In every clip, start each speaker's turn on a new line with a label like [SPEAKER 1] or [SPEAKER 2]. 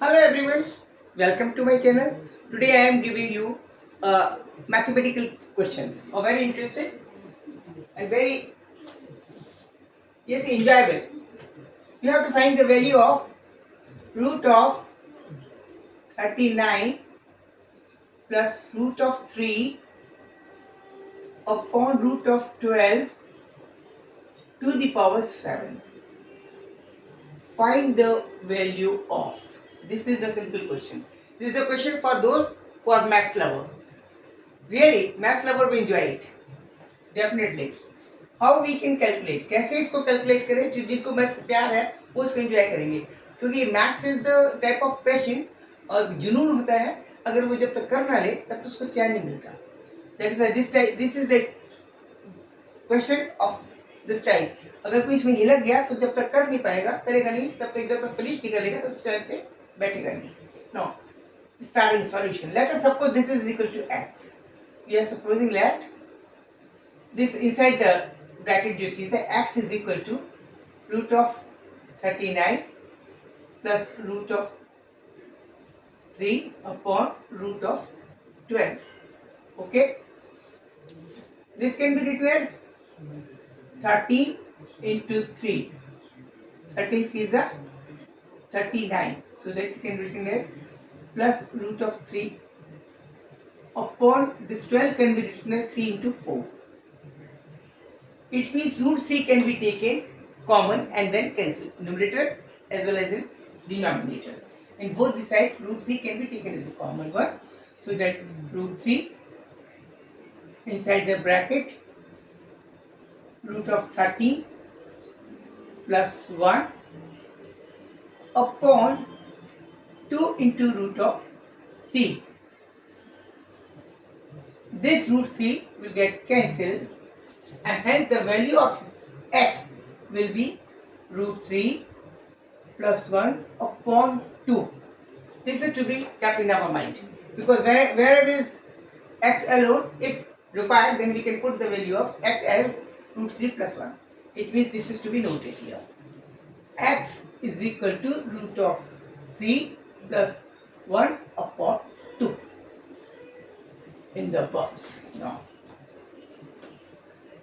[SPEAKER 1] Hello everyone, welcome to my channel. Today I am giving you mathematical questions. Very interesting and very enjoyable. You have to find the value of root of 39 plus root of 3 upon root of 12 to the power 7. Find the value of. This is the simple question. This is the question for those who are maths lover. Really, maths lover will enjoy it. Definitely. How we can calculate, कैसे इसको calculate करें? जो जिनको maths प्यार है वो इसको enjoy करेंगे, क्योंकि maths is the type of passion और जुनून होता है। अगर वो जब तक कर ना ले तब तो उसको चैन नहीं मिलता। That is this is the question of this type. अगर कोई इसमें हिलक गया तो जब तक कर नहीं पाएगा, करेगा नहीं, तब तक जब तक फिनिश नहीं करेगा तब चैन से बैठेगा नहीं। No, starting solution. Let us suppose this is equal to x. We are supposing that this inside the bracket जो चीज है x is equal to root of 39 plus root of 3 upon root of 12. Okay, this can be written as 13 into 3. 13 3 is a 39, so that can be written as plus root of 3 upon this 12 can be written as 3 into 4. It means root 3 can be taken common and then cancel, numerator as well as in denominator. In both the side, root 3 can be taken as a common one. So that root 3 inside the bracket, root of 13 plus 1 upon 2 into root of 3. This root 3 will get cancelled, and hence the value of x will be root 3 plus 1 upon 2. This is to be kept in our mind, because where it is x alone, if required, then we can put the value of x as root 3 plus 1. It means this is to be noted here. X is equal to root of 3 plus 1 upon 2 in the box.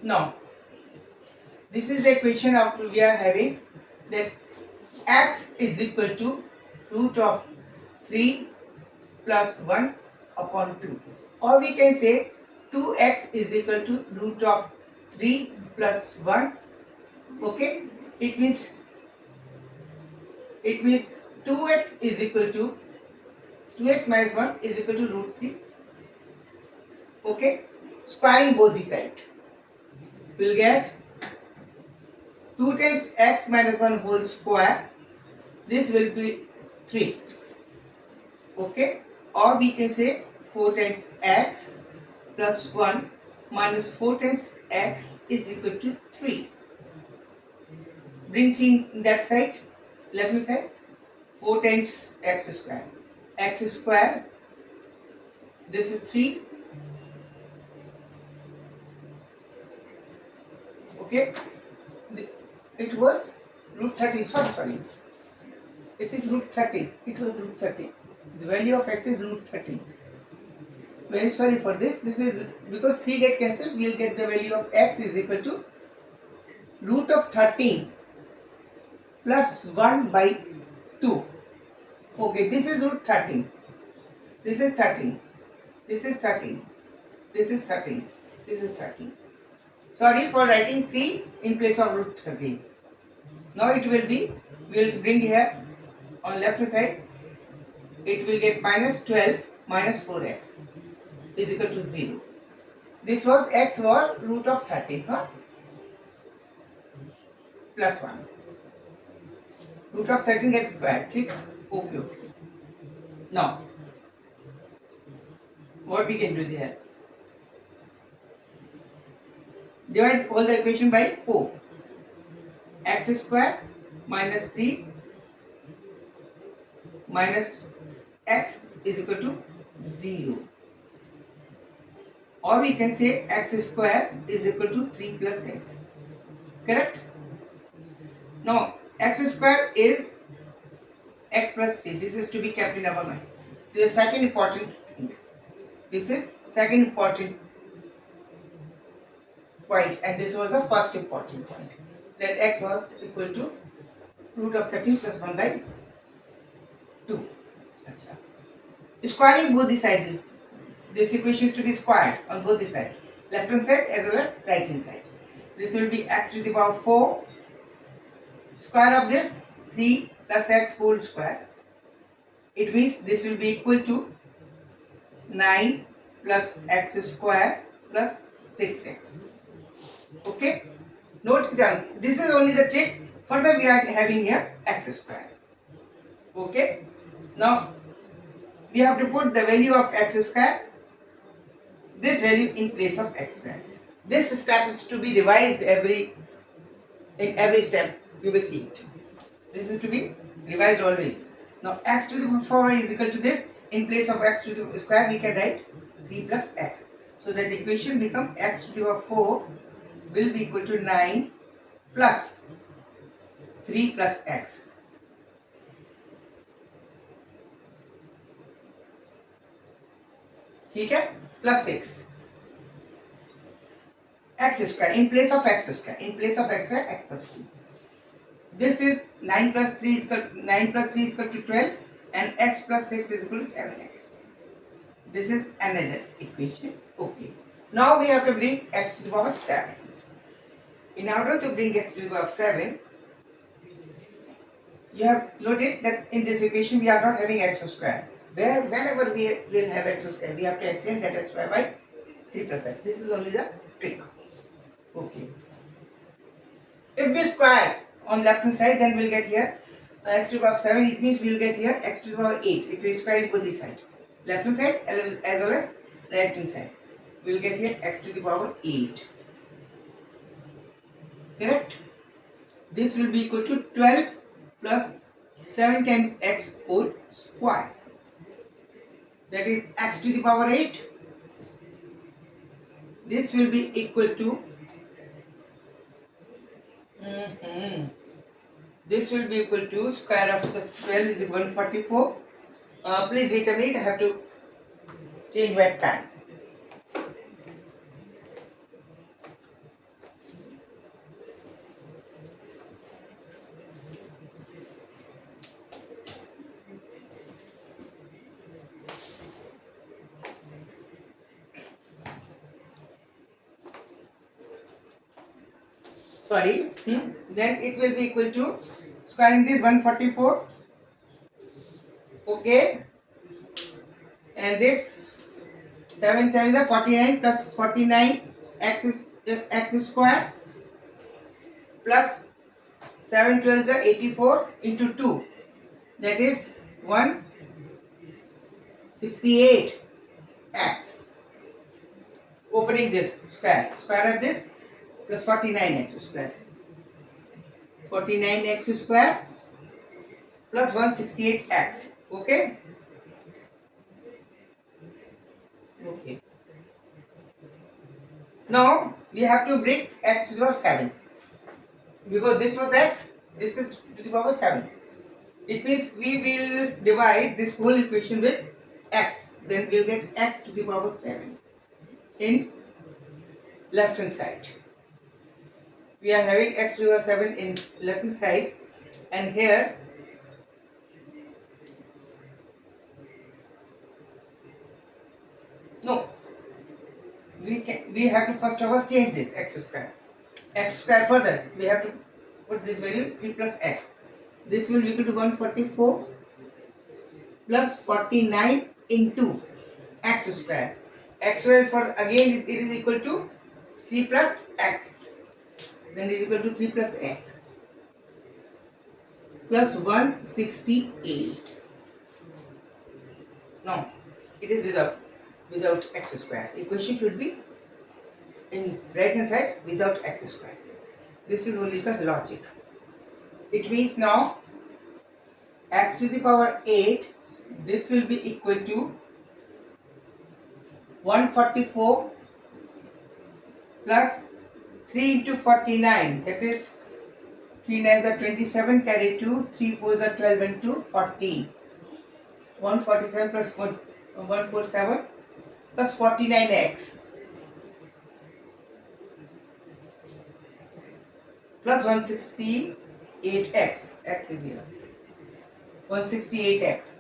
[SPEAKER 1] Now, this is the equation of we are having, that x is equal to root of 3 plus 1 upon 2, or we can say 2x is equal to root of 3 plus 1. Okay, it means 2x is equal to 2x minus 1 is equal to root 3. Okay, squaring both the side, we'll get 2 times x minus 1 whole square. This will be 3. Okay, or we can say 4 times x plus 1 minus 4 times x is equal to 3. Bring 3 in that side, left hand side. 4 times x square. X square, this is 3. Okay, it was root 30. Sorry. It is root 30. It was root 30. The value of x is root 30. Very sorry for this. This is because 3 get cancelled. We will get the value of x is equal to root of 13 plus 1 by 2. Okay, this is root 13. This is 13. This is 13. This is 13. This is 13. Sorry for writing 3 in place of root 13. Now it will be, we will bring here on left hand side, it will get minus 12 minus 4x is equal to 0. This was x was root of 13, plus 1. Root of 13 gets squared. Okay. Now, what we can do there? Divide all the equation by 4. X square minus 3 minus x is equal to 0. Or we can say x square is equal to 3 plus x. Correct? Now, x square is x plus 3. This is to be kept in our mind. This is second important thing. This is second important point, and this was the first important point, that x was equal to root of 13 plus 1 by 2. Achha. Squaring both the sides. This equation is to be squared on both the sides, left hand side as well as right hand side. This will be x to the power 4. Square of this 3 plus x whole square. It means this will be equal to 9 plus x square plus 6x. Okay? Note it down. This is only the trick. Further we are having here x square. Okay? Now we have to put the value of x square, this value in place of x square. This step is to be revised in every step. You will see it. This is to be revised always. Now x to the power 4 is equal to this. In place of x to the square we can write 3 plus x. So that the equation becomes x to the power 4 will be equal to 9 plus 3 plus x. ठीक है, plus 6 x square in place of x square, x plus 3. This is 9 plus 3 is equal to 12, and x plus 6 is equal to 7x. This is another equation. Okay. Now we have to bring x to the power 7. In order to bring x to the power 7, you have noted that in this equation we are not having x square. Whenever we will have x square, we have to exchange that x square by 3 plus x. This is only the trick. Okay. If we square on left hand side, then we'll get here x to the power 7. It means we'll get here x to the power 8. If we square it both the side, left hand side as well as right hand side, we'll get here x to the power 8. Correct? This will be equal to 12 plus 7 times x whole square. That is x to the power 8. This will be equal to this will be equal to square of the 12 is 144. Please wait a minute, I have to change my pen. Sorry, then it will be equal to squaring this 144. Okay, and this 7 7 is 49 plus 49 x is x square plus 7 12 is 84 into 2, that is 168 x. Opening this square of this plus 49x square. 49x square plus 168x. Okay? Okay. Now we have to bring x to the power 7. Because this was x, this is to the power 7. It means we will divide this whole equation with x. Then we will get x to the power 7 in left hand side. We are having x to the power 7 in left hand side, and here no, we have to first of all change this x square. Further we have to put this value 3 plus x. This will be equal to 144 plus 49 into x square. X square is for again it is equal to 3 plus x. Then it is equal to 3 plus x plus 168. No, it is without x square. Equation should be in right hand side without x square. This is only the logic. It means now x to the power 8, this will be equal to 144 plus 3 into 49, that is 3 9s are 27, carry 2, 3 4s are 12 and 2, 14. 147 plus 147 plus 49x plus 168x. X is here. 168x.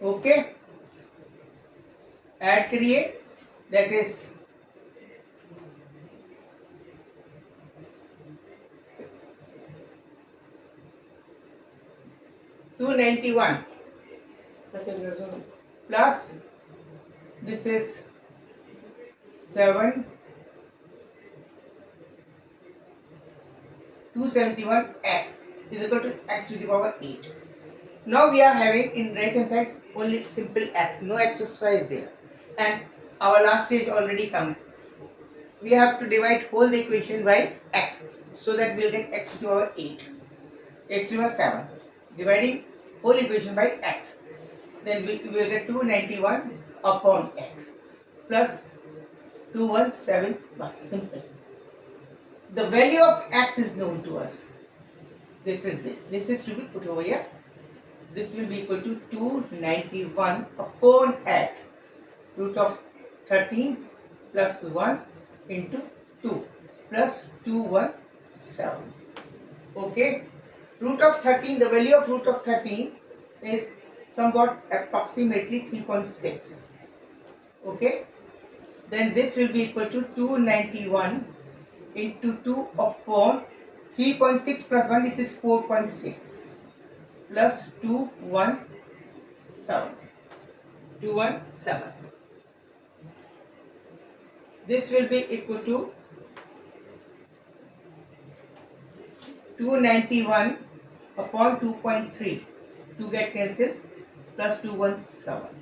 [SPEAKER 1] Okay. Add करिए. That is 291 plus this is 7 271x is equal to x to the power 8. Now we are having in right hand side only simple x, no x square is there, and our last stage already come. We have to divide whole the equation by x, so that we will get x to the power 8, x to the power 7. Dividing whole equation by x, then we will get 291 upon x plus 217 plus simple. The value of x is known to us. This is this. This is to be put over here. This will be equal to 291 upon x, root of 13 plus 1 into 2 plus 217. Okay. Root of 13, the value of root of 13 is somewhat approximately 3.6. Okay. Then this will be equal to 291 into 2 upon 3.6 plus 1, it is 4.6 plus 217. 217. This will be equal to 291 upon 2.3. 2 get cancelled plus 217.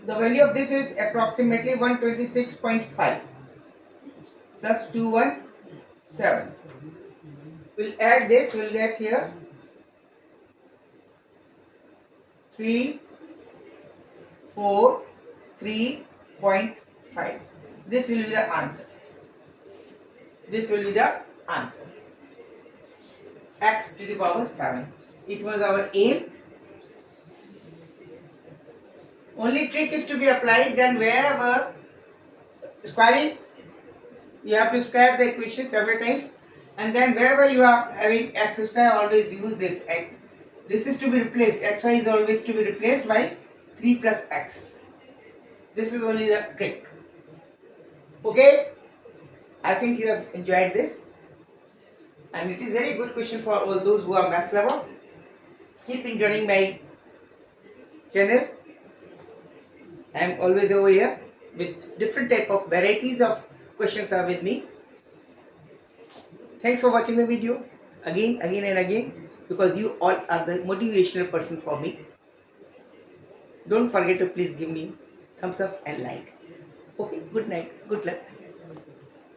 [SPEAKER 1] The value of this is approximately 126.5 plus 217. We'll add this, we'll get here 3, 4, 3.5. This will be the answer. This will be the answer. X to the power 7. It was our aim. Only trick is to be applied, then wherever squaring, you have to square the equation several times, and then wherever you are having x square, always use this x. This is to be replaced, xy is always to be replaced by 3 plus x. This is only the trick. Okay, I think you have enjoyed this, and it is very good question for all those who are maths lover. Keep enjoying my channel. I am always over here with different type of varieties of questions are with me. Thanks for watching the video again and again, because you all are the motivational person for me. Don't forget to please give me thumbs up and like. Okay, good night, good luck.